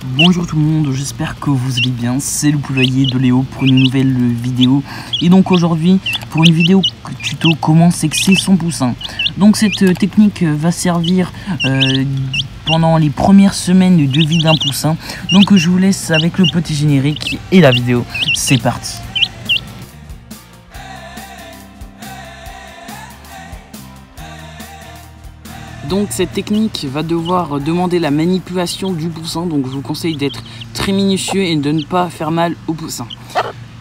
Bonjour tout le monde, j'espère que vous allez bien, c'est le poulailler de Léo pour une nouvelle vidéo. Et donc aujourd'hui, pour une vidéo tuto comment sexer son poussin. Donc cette technique va servir pendant les premières semaines de vie d'un poussin. Donc je vous laisse avec le petit générique et la vidéo, c'est parti. Donc cette technique va devoir demander la manipulation du poussin, donc je vous conseille d'être très minutieux et de ne pas faire mal au poussin.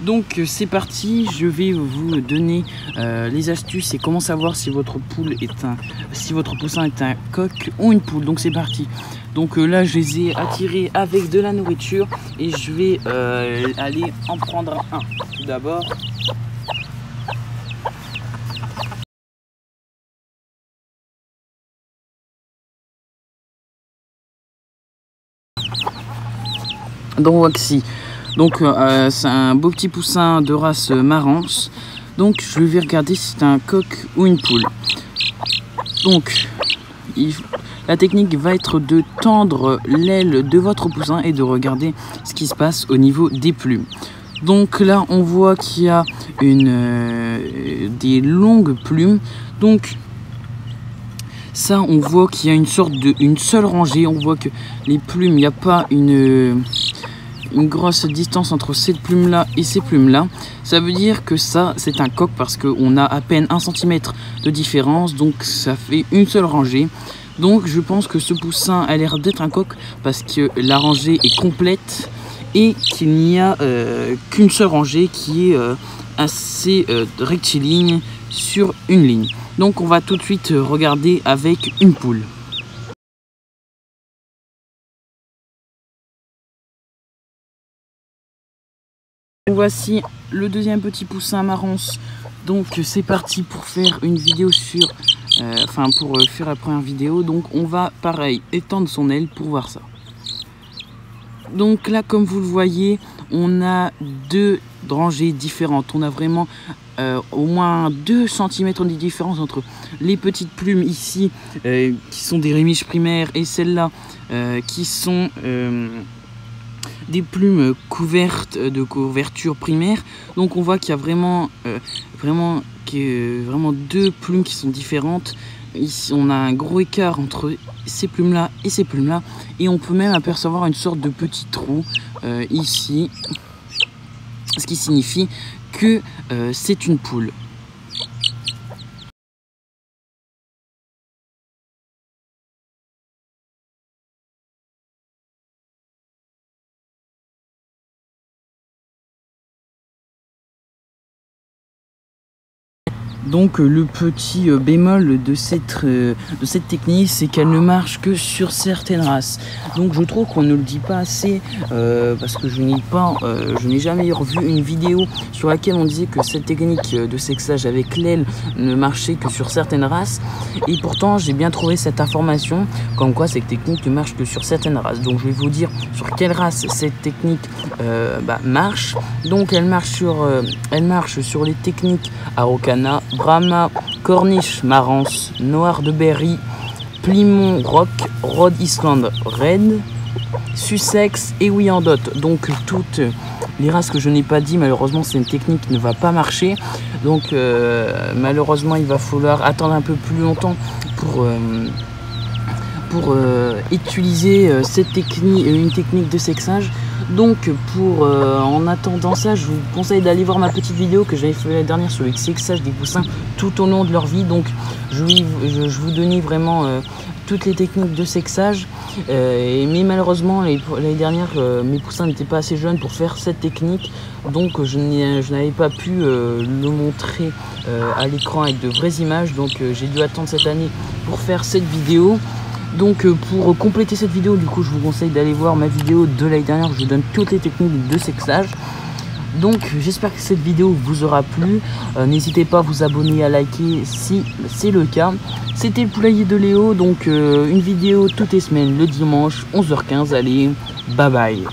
Donc c'est parti, je vais vous donner les astuces et comment savoir si votre poussin est un coq ou une poule. Donc c'est parti. Donc là je les ai attirés avec de la nourriture et je vais aller en prendre un. Tout d'abord. Donc voici, donc c'est un beau petit poussin de race Marans. Donc je vais regarder si c'est un coq ou une poule. Donc la technique va être de tendre l'aile de votre poussin et de regarder ce qui se passe au niveau des plumes. Donc là on voit qu'il y a des longues plumes. Donc ça on voit qu'il y a une seule rangée. On voit que les plumes, il n'y a pas une grosse distance entre cette plume là et ces plumes là. Ça veut dire que ça c'est un coq parce qu'on a à peine 1 cm de différence, donc ça fait une seule rangée. Donc je pense que ce poussin a l'air d'être un coq parce que la rangée est complète et qu'il n'y a qu'une seule rangée qui est assez rectiligne sur une ligne. Donc on va tout de suite regarder avec une poule. Voici le deuxième petit poussin Marans. Donc c'est parti pour faire une vidéo pour faire la première vidéo. Donc on va pareil étendre son aile pour voir ça. Donc là comme vous le voyez, on a deux rangées différentes. On a vraiment au moins 2 cm de différence entre les petites plumes ici qui sont des rémiges primaires et celles-là qui sont des plumes couvertes de couverture primaire. Donc on voit qu'il y a vraiment deux plumes qui sont différentes. Ici on a un gros écart entre ces plumes là et ces plumes là, et on peut même apercevoir une sorte de petit trou ici, ce qui signifie que c'est une poule. Donc le petit bémol de cette technique, c'est qu'elle ne marche que sur certaines races. Donc je trouve qu'on ne le dit pas assez parce que je n'ai jamais revu une vidéo sur laquelle on disait que cette technique de sexage avec l'aile ne marchait que sur certaines races. Et pourtant j'ai bien trouvé cette information comme quoi cette technique ne marche que sur certaines races. Donc je vais vous dire sur quelle race cette technique marche. Donc elle marche sur les techniques Araucana, Brahma, Cornish, Marans, Noir de Berry, Plymouth Rock, Rhode Island Red, Sussex et Wyandot. Donc toutes les races que je n'ai pas dit, malheureusement cette technique ne va pas marcher. Donc malheureusement il va falloir attendre un peu plus longtemps pour utiliser cette technique, une technique de sexage. Donc en attendant ça, je vous conseille d'aller voir ma petite vidéo que j'avais fait la dernière sur le sexage des poussins tout au long de leur vie. Donc je vous donnais vraiment toutes les techniques de sexage, mais malheureusement l'année dernière mes poussins n'étaient pas assez jeunes pour faire cette technique, donc je n'avais pas pu le montrer à l'écran avec de vraies images. Donc j'ai dû attendre cette année pour faire cette vidéo. Donc pour compléter cette vidéo, du coup je vous conseille d'aller voir ma vidéo de l'année dernière où je donne toutes les techniques de sexage. Donc j'espère que cette vidéo vous aura plu. N'hésitez pas à vous abonner et à liker si c'est le cas. C'était le poulailler de Léo, donc une vidéo toutes les semaines le dimanche 11h15. Allez, bye bye.